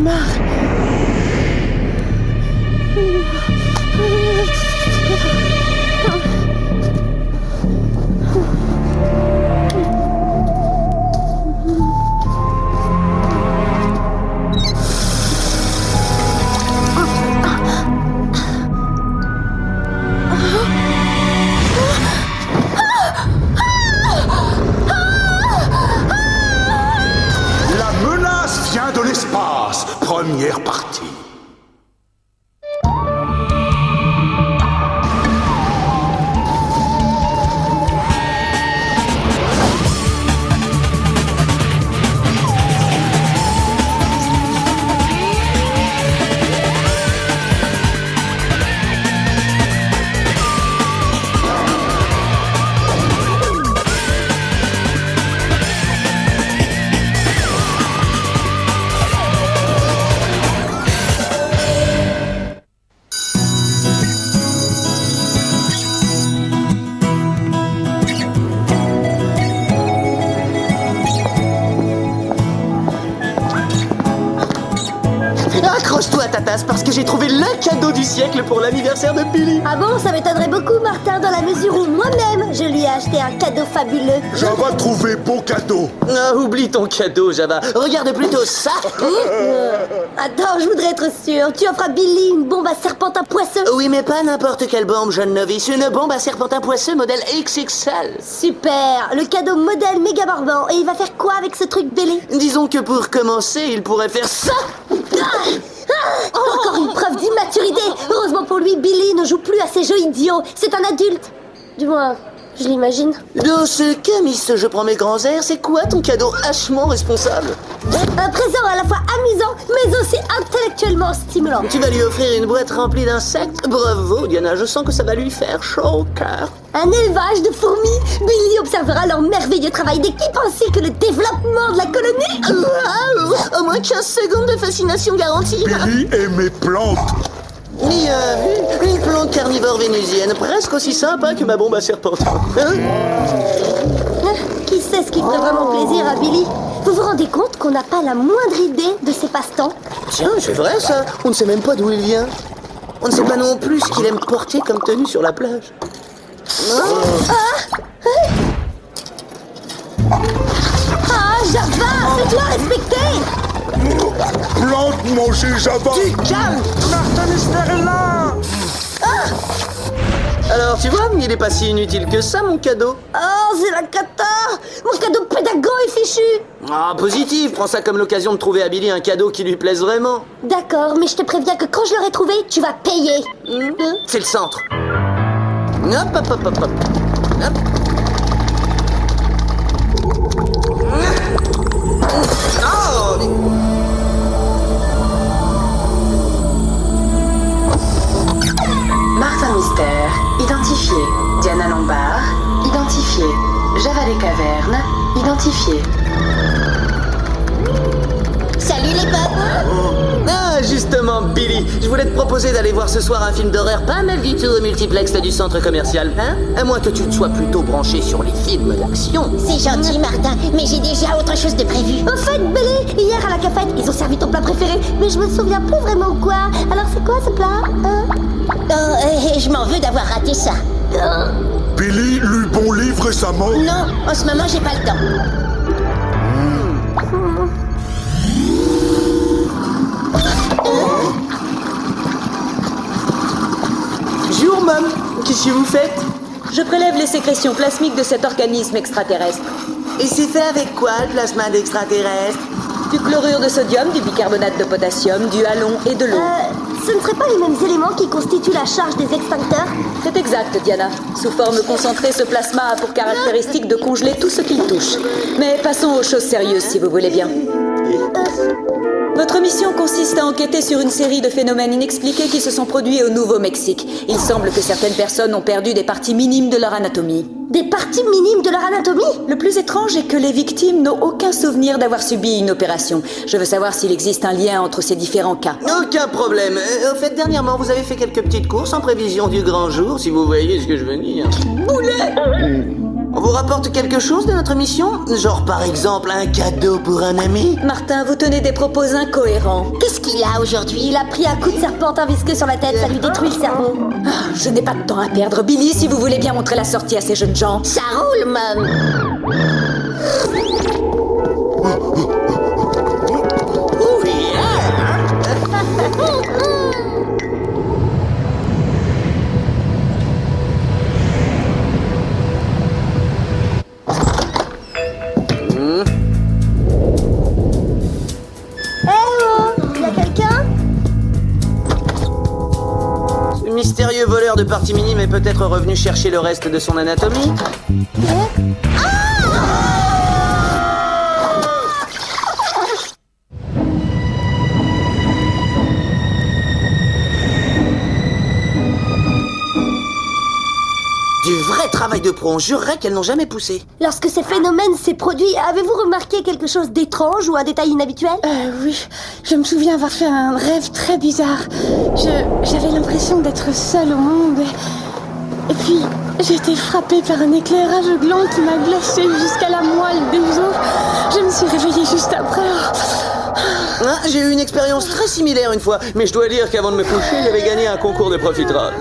cauchemar. La menace vient de l'espace. Première partie. Accroche-toi à ta tasse parce que j'ai trouvé le cadeau du siècle pour l'anniversaire de Billy. Ah bon, ça m'étonnerait beaucoup, Martin, dans la mesure où moi-même, je lui ai acheté un cadeau fabuleux. Java trouvé beau cadeau. Ah, oublie ton cadeau, Java. Regarde plutôt ça. Attends, je voudrais être sûre. Tu offres à Billy une bombe à serpentin poisseux? Oui, mais pas n'importe quelle bombe, jeune novice. Une bombe à serpentin poisseux modèle XXL. Super, le cadeau modèle méga barbant. Et il va faire quoi avec ce truc, Billy? Disons que pour commencer, il pourrait faire ça. Encore une preuve d'immaturité. Heureusement pour lui, Billy ne joue plus à ces jeux idiots. C'est un adulte. Du moins, je l'imagine. Dans ce cas, Miss, je prends mes grands airs, c'est quoi ton cadeau hachement responsable? Un présent à la fois amusant, mais aussi intellectuellement stimulant. Tu vas lui offrir une boîte remplie d'insectes? Bravo, Diana, je sens que ça va lui faire chaud au cœur. Un élevage de fourmis. Billy observera leur merveilleux travail d'équipe ainsi que le développement de la colonie. Waouh! Au moins 15 secondes de fascination garantie. Billy et mes plantes. Une plante carnivore vénusienne, presque aussi sympa que ma bombe à serpentin. Hein? Qui sait ce qui ferait vraiment plaisir à Billy? Vous vous rendez compte qu'on n'a pas la moindre idée de ses passe-temps? Tiens, c'est vrai ça. On ne sait même pas d'où il vient. On ne sait pas non plus ce qu'il aime porter comme tenue sur la plage. Ah, Java, fais-toi respecter! Plante manger Java. Tu calmes! Martin Mystère est là! Alors, tu vois, il est pas si inutile que ça, mon cadeau. Oh, c'est la cata! Mon cadeau pédago est fichu! Ah, positif, prends ça comme l'occasion de trouver à Billy un cadeau qui lui plaise vraiment. D'accord, mais je te préviens que quand je l'aurai trouvé, tu vas payer. C'est le centre. Hop, hop, hop, hop, hop. Hop. Oh! Martin Mystère, identifié. Diana Lombard, identifié. Java des Cavernes, identifié. Salut les potes! Ah, justement, Billy, je voulais te proposer d'aller voir ce soir un film d'horreur pas mal du tout au multiplex du centre commercial, hein? À moins que tu te sois plutôt branché sur les films d'action. C'est gentil, Martin, mais j'ai déjà autre chose de prévu. Au fait, Billy, hier à la cafette, ils ont servi ton plat préféré, mais je me souviens plus vraiment quoi. Alors c'est quoi ce plat? Je m'en veux d'avoir raté ça. Billy lut bon livre récemment. Non, en ce moment, j'ai pas le temps. Bonjour, Mom. Qu'est-ce que vous faites? Je prélève les sécrétions plasmiques de cet organisme extraterrestre. Et c'est fait avec quoi, le plasma d'extraterrestre? Du chlorure de sodium, du bicarbonate de potassium, du halon et de l'eau. Ce ne seraient pas les mêmes éléments qui constituent la charge des extincteurs? C'est exact, Diana. Sous forme concentrée, ce plasma a pour caractéristique de congeler tout ce qu'il touche. Mais passons aux choses sérieuses, si vous voulez bien. Votre mission consiste à enquêter sur une série de phénomènes inexpliqués qui se sont produits au Nouveau-Mexique. Il semble que certaines personnes ont perdu des parties minimes de leur anatomie. Des parties minimes de leur anatomie? Le plus étrange est que les victimes n'ont aucun souvenir d'avoir subi une opération. Je veux savoir s'il existe un lien entre ces différents cas. Aucun problème. Au fait, dernièrement, vous avez fait quelques petites courses en prévision du grand jour, si vous voyez ce que je veux dire. Boulet! On vous rapporte quelque chose de notre mission? Genre par exemple un cadeau pour un ami? Martin, vous tenez des propos incohérents. Qu'est-ce qu'il a aujourd'hui? Il a pris un coup de serpentin visqueux sur la tête, ça lui détruit le cerveau. Je n'ai pas de temps à perdre. Billy, si vous voulez bien montrer la sortie à ces jeunes gens. Ça roule, Mom. Oh yeah! Y a quelqu'un? Ce mystérieux voleur de parties minimes est peut-être revenu chercher le reste de son anatomie. Du vrai travail de pro, on jurerait qu'elles n'ont jamais poussé. Lorsque ces phénomènes s'est produit, avez-vous remarqué quelque chose d'étrange ou un détail inhabituel? Oui, je me souviens avoir fait un rêve très bizarre. J'avais l'impression d'être seule au monde. Et puis, j'ai été frappée par un éclair aveuglant qui m'a glacée jusqu'à la moelle des os. Je me suis réveillée juste après. Ah, j'ai eu une expérience très similaire une fois, mais je dois dire qu'avant de me coucher, j'avais gagné un concours de profiterole.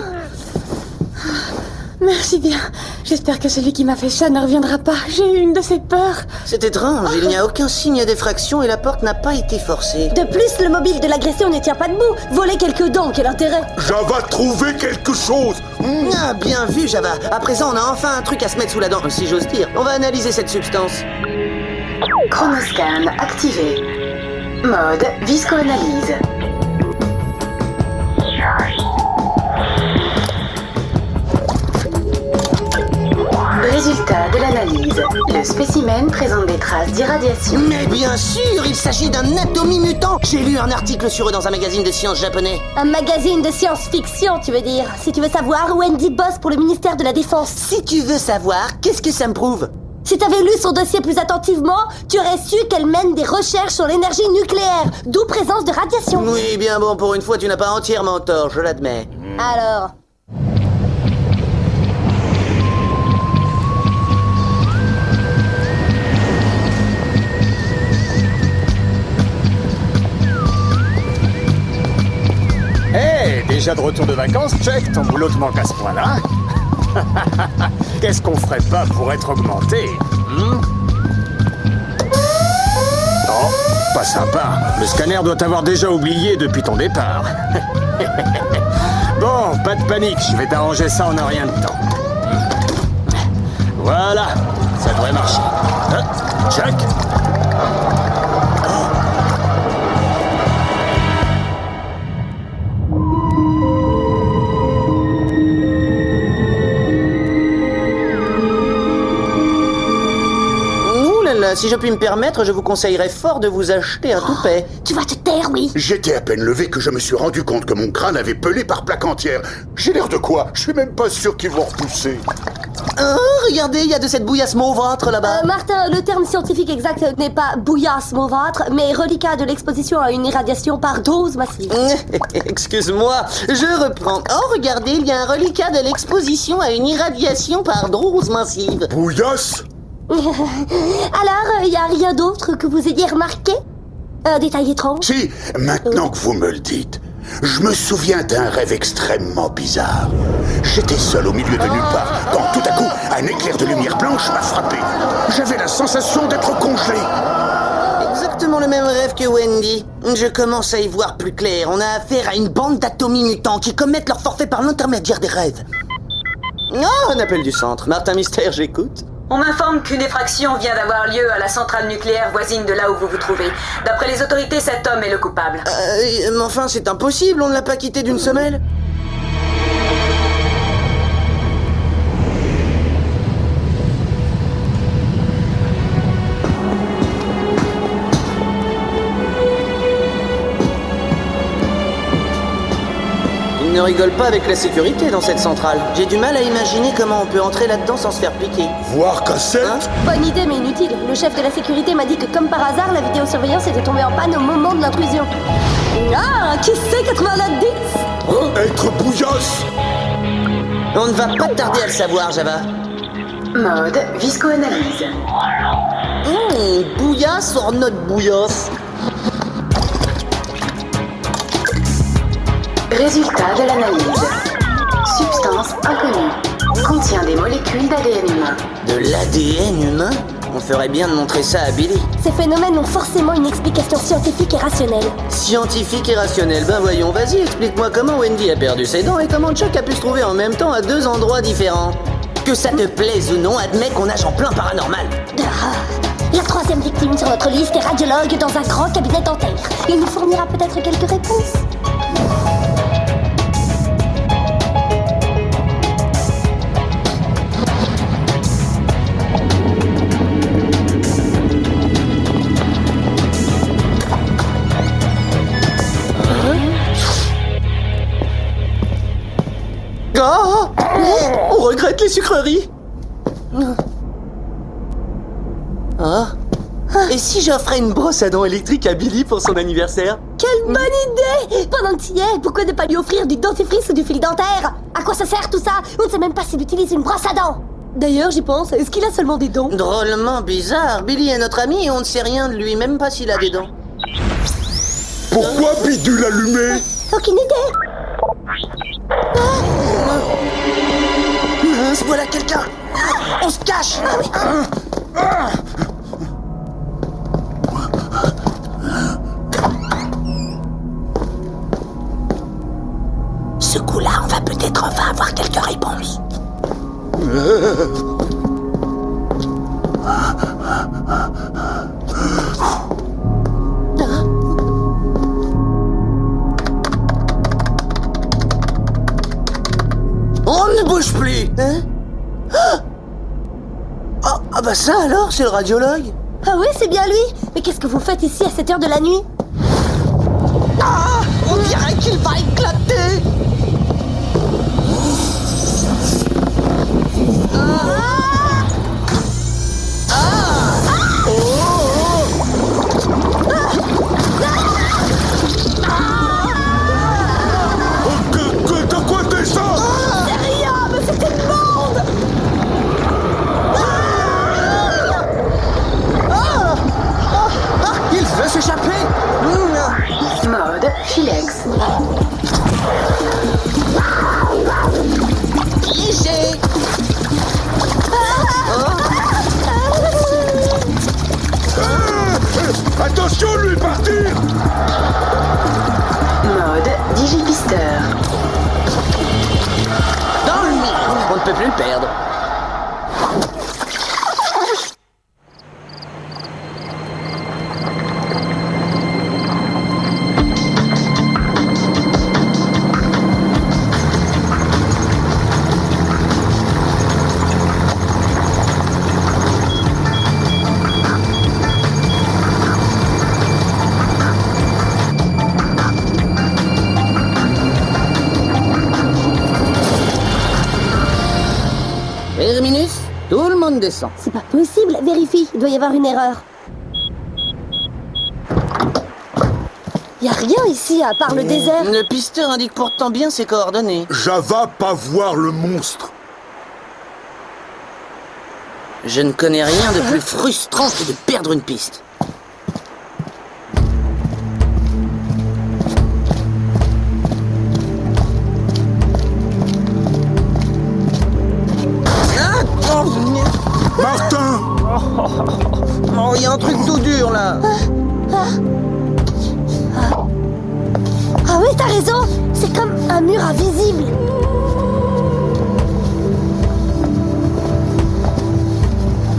Merci bien. J'espère que celui qui m'a fait ça ne reviendra pas. J'ai eu une de ces peurs. C'est étrange, il n'y a aucun signe d'effraction et la porte n'a pas été forcée. De plus, le mobile de l'agression ne tient pas debout. Voler quelques dents, quel intérêt? Java trouvé quelque chose. Ah, bien vu, Java. À présent, on a enfin un truc à se mettre sous la dent, si j'ose dire. On va analyser cette substance. Chronoscan activé. Mode viscoanalyse. Résultat de l'analyse. Le spécimen présente des traces d'irradiation. Mais bien sûr, il s'agit d'un atomie mutant. J'ai lu un article sur eux dans un magazine de sciences japonais. Un magazine de science-fiction, tu veux dire? Si tu veux savoir, Wendy bosse pour le ministère de la Défense. Si tu veux savoir, qu'est-ce que ça me prouve? Si t'avais lu son dossier plus attentivement, tu aurais su qu'elle mène des recherches sur l'énergie nucléaire, d'où présence de radiation. Oui, bien bon, pour une fois, tu n'as pas entièrement tort, je l'admets. Alors... Hey, déjà de retour de vacances, check, ton boulot te manque à ce point-là. Qu'est-ce qu'on ferait pas pour être augmenté? Oh, pas sympa. Le scanner doit t'avoir déjà oublié depuis ton départ. Bon, pas de panique, je vais t'arranger ça en un rien de temps. Voilà, ça devrait marcher. Check. Si je puis me permettre, je vous conseillerais fort de vous acheter un toupet. Tu vas te taire, oui. J'étais à peine levé que je me suis rendu compte que mon crâne avait pelé par plaque entière. J'ai l'air de quoi? Je suis même pas sûr qu'ils vont repousser. Regardez, il y a de cette bouillasse mauvâtre là-bas. Martin, le terme scientifique exact n'est pas bouillasse mauvâtre, mais reliquat de l'exposition à une irradiation par dose massive. Excuse-moi, je reprends. Oh, regardez, il y a un reliquat de l'exposition à une irradiation par dose massive. Bouillasse? Alors, y a rien d'autre que vous ayez remarqué? Un détail étrange? Si, maintenant que vous me le dites, je me souviens d'un rêve extrêmement bizarre. J'étais seul au milieu de nulle part, quand tout à coup, un éclair de lumière blanche m'a frappé. J'avais la sensation d'être congelé. Exactement le même rêve que Wendy. Je commence à y voir plus clair. On a affaire à une bande d'atomies mutants qui commettent leur forfait par l'intermédiaire des rêves. Oh, un appel du centre. Martin Mystère, j'écoute. On m'informe qu'une effraction vient d'avoir lieu à la centrale nucléaire voisine de là où vous vous trouvez. D'après les autorités, cet homme est le coupable. Mais enfin, c'est impossible, on ne l'a pas quitté d'une semelle. Il ne rigole pas avec la sécurité dans cette centrale. J'ai du mal à imaginer comment on peut entrer là-dedans sans se faire piquer. Voir cassette? Bonne idée, mais inutile. Le chef de la sécurité m'a dit que, comme par hasard, la vidéosurveillance était tombée en panne au moment de l'intrusion. Ah, qui c'est 8910? Être bouillasse? On ne va pas tarder à le savoir, Java. Mode viscoanalyse. Bouillasse or not bouillasse. Résultat de l'analyse. Substance inconnue. Contient des molécules d'ADN humain. De l'ADN humain? On ferait bien de montrer ça à Billy. Ces phénomènes ont forcément une explication scientifique et rationnelle. Scientifique et rationnel. Ben voyons, vas-y, explique-moi comment Wendy a perdu ses dents et comment Chuck a pu se trouver en même temps à 2 endroits différents. Que ça te plaise ou non, admets qu'on nage en plein paranormal. La 3e victime sur notre liste est radiologue dans un grand cabinet dentaire. Il nous fournira peut-être quelques réponses. Oh, on regrette les sucreries. Ah. Et si j'offrais une brosse à dents électrique à Billy pour son anniversaire? Quelle bonne idée! Pendant que tu y es, pourquoi ne pas lui offrir du dentifrice ou du fil dentaire? À quoi ça sert tout ça? On ne sait même pas s'il utilise une brosse à dents. D'ailleurs, j'y pense, est-ce qu'il a seulement des dents? Drôlement bizarre. Billy est notre ami et on ne sait rien de lui, même pas s'il a des dents. Pourquoi bidule allumé? Aucune idée. Mince, voilà quelqu'un. On se cache. Ce coup-là, on va peut-être enfin avoir quelques réponses. On ne bouge plus. Hein? Ah bah ça alors, c'est le radiologue. Ah oui, c'est bien lui. Mais qu'est-ce que vous faites ici à cette heure de la nuit? Ah, on dirait qu'il va éclater. De quoi t'es ça? C'est rien, mais c'était une bande. Il veut s'échapper. Mode Filex. Piégé. Attention, lui partir! Mode Digipisteur. Dans le mur. On ne peut plus le perdre. Terminus, tout le monde descend. C'est pas possible, vérifie, il doit y avoir une erreur. Y a rien ici à part le désert. Le pisteur indique pourtant bien ses coordonnées. Java pas voir le monstre. Je ne connais rien de plus frustrant que de perdre une piste. Martin! Oh, il y a un truc tout dur là. Ah oui, t'as raison, c'est comme un mur invisible.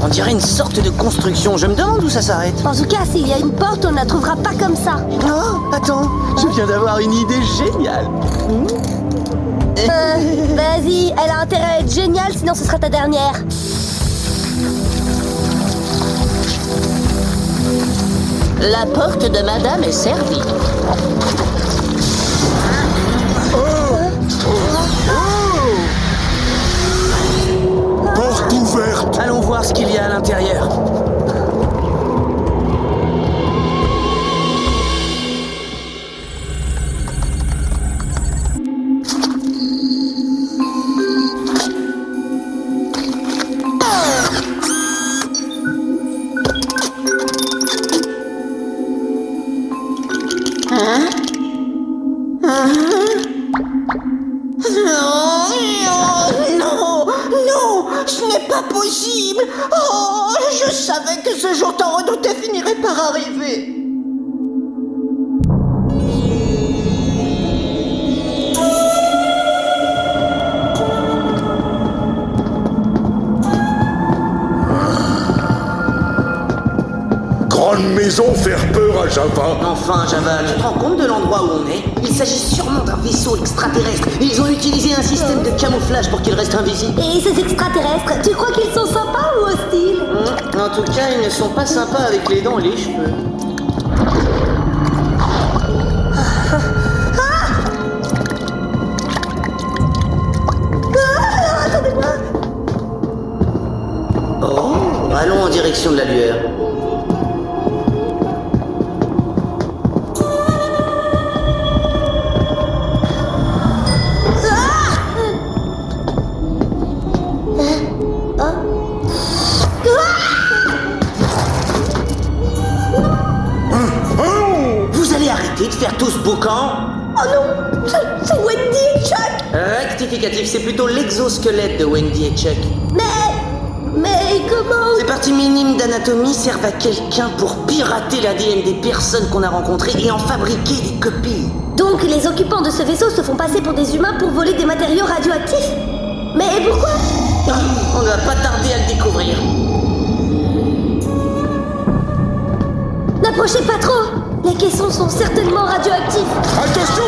On dirait une sorte de construction. Je me demande où ça s'arrête. En tout cas, s'il y a une porte, on ne la trouvera pas comme ça. Oh, attends, je viens d'avoir une idée géniale. Vas-y, elle a intérêt à être géniale, sinon ce sera ta dernière. La porte de madame est servie. Porte ouverte! Allons voir ce qu'il y a à l'intérieur. Non, ce n'est pas possible. Oh, je savais que ce jour tant redouté finirait par arriver. Grande maison faire peur à Java. Enfin, Java, tu te rends compte de l'endroit où on est? Il s'agit sûrement d'un vaisseau extraterrestre. Ils ont utilisé un système de camouflage pour qu'il reste invisible. Et ces extraterrestres, tu crois qu'ils sont sympas ou hostiles? En tout cas, ils ne sont pas sympas avec les dents et les cheveux. Attendez-moi. Oh, allons en direction de la lueur. Vous allez arrêter de faire tout ce boucan? Oh non, c'est Wendy et Chuck. Rectificatif, c'est plutôt l'exosquelette de Wendy et Chuck. Mais comment? Ces parties minimes d'anatomie servent à quelqu'un pour pirater l'ADN des personnes qu'on a rencontrées et en fabriquer des copies. Donc les occupants de ce vaisseau se font passer pour des humains pour voler des matériaux radioactifs? Mais pourquoi? On ne va pas tarder à le découvrir. N'approchez pas trop. Les caissons sont certainement radioactifs. Attention!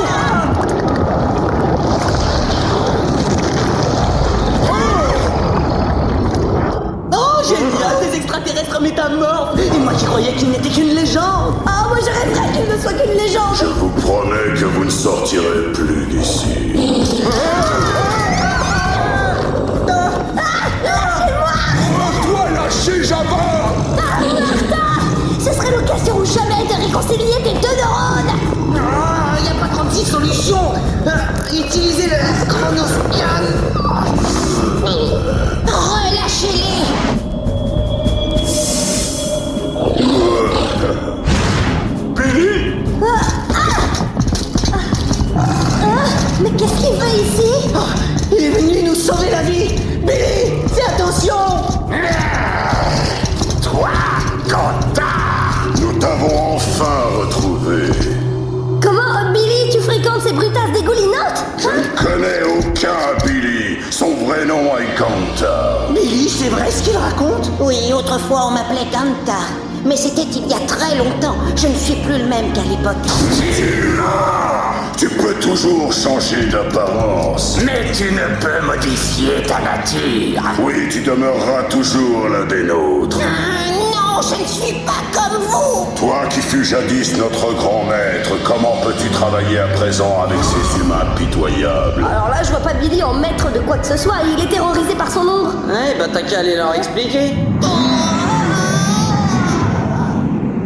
Oh, génial, des extraterrestres métamorphes. Et moi qui croyais qu'ils n'étaient qu'une légende. Ah, moi je rêverais qu'il ne soit qu'une légende. Je vous promets que vous ne sortirez plus d'ici. Toi, lâchez Java! Ce serait l'occasion ou jamais de réconcilier tes deux neurones. Ah, il n'y a pas 36 solutions. Utilisez le chronoscan. Relâchez-les. Billy! Mais qu'est-ce qu'il veut ici? Il est venu nous sauver la vie. Billy, fais attention. Toi, Quentin! Nous t'avons enfin retrouvé. Comment, Billy, tu fréquentes ces brutasses dégoulinantes? Je ne connais aucun Billy. Son vrai nom est Quentin. Billy, c'est vrai ce qu'il raconte? Oui, autrefois on m'appelait Kanta. Mais c'était il y a très longtemps. Je ne suis plus le même qu'à l'époque. Tu peux toujours changer d'apparence. Mais tu ne peux modifier ta nature. Oui, tu demeureras toujours l'un des nôtres. Non, je ne suis pas comme vous. Toi qui fus jadis notre grand maître, comment peux-tu travailler à présent avec ces humains pitoyables? Alors là, je vois pas Billy en maître de quoi que ce soit. Il est terrorisé par son ombre. Ouais, bah t'as qu'à aller leur expliquer.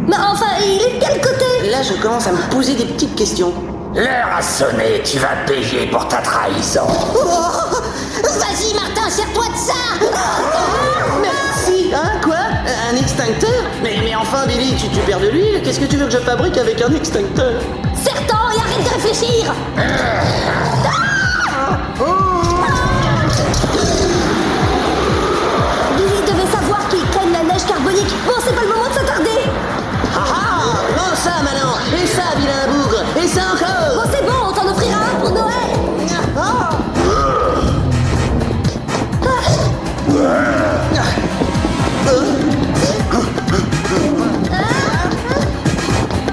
Mais enfin, il est de quel côté? Là, je commence à me poser des petites questions. L'heure a sonné, tu vas payer pour ta trahison. Oh, vas-y, Martin, sers-toi de ça. Merci, hein, quoi? Un extincteur? Mais enfin, Billy, tu perds de l'huile? Qu'est-ce que tu veux que je fabrique avec un extincteur? Serre-t'en et arrête de réfléchir. Billy devait savoir qu'il craigne la neige carbonique. Bon, c'est pas le moment de s'attarder. Ah ah! Prends ça, maintenant! Et ça, vilain bougre! Et ça encore! Bon, c'est bon, on t'en offrira un pour Noël. Ah!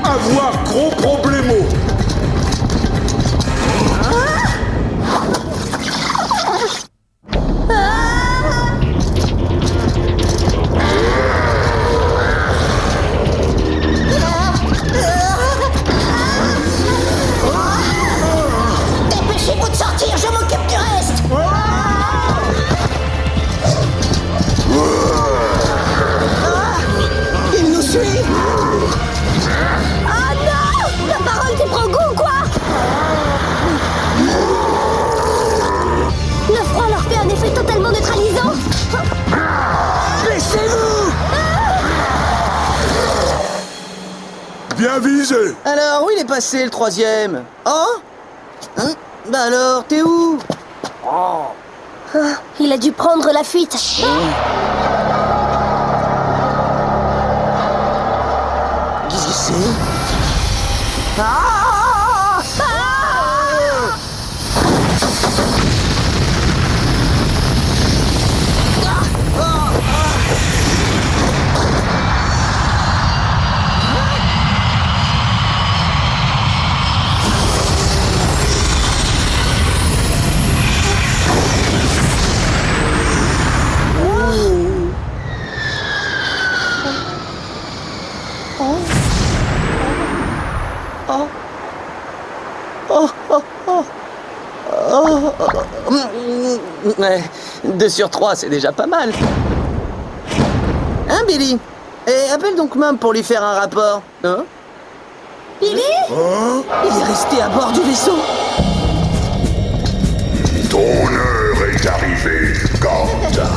Avoir gros problémo. Dépêchez-vous de sortir, je m'occupe du reste. Il nous suit! Ah non! Ta parole t'y prend goût, quoi? Le froid leur fait un effet totalement neutralisant. Baissez-vous! Bien visé. Alors, où il est passé le troisième? Oh? Hein? Bah alors, t'es où? Il a dû prendre la fuite. Qu'est-ce que c'est? Ouais, 2 sur 3, c'est déjà pas mal. Hein, Billy? Et appelle donc Mom pour lui faire un rapport. Hein? Billy? Il est resté à bord du vaisseau. Ton heure est arrivée, Gandalf.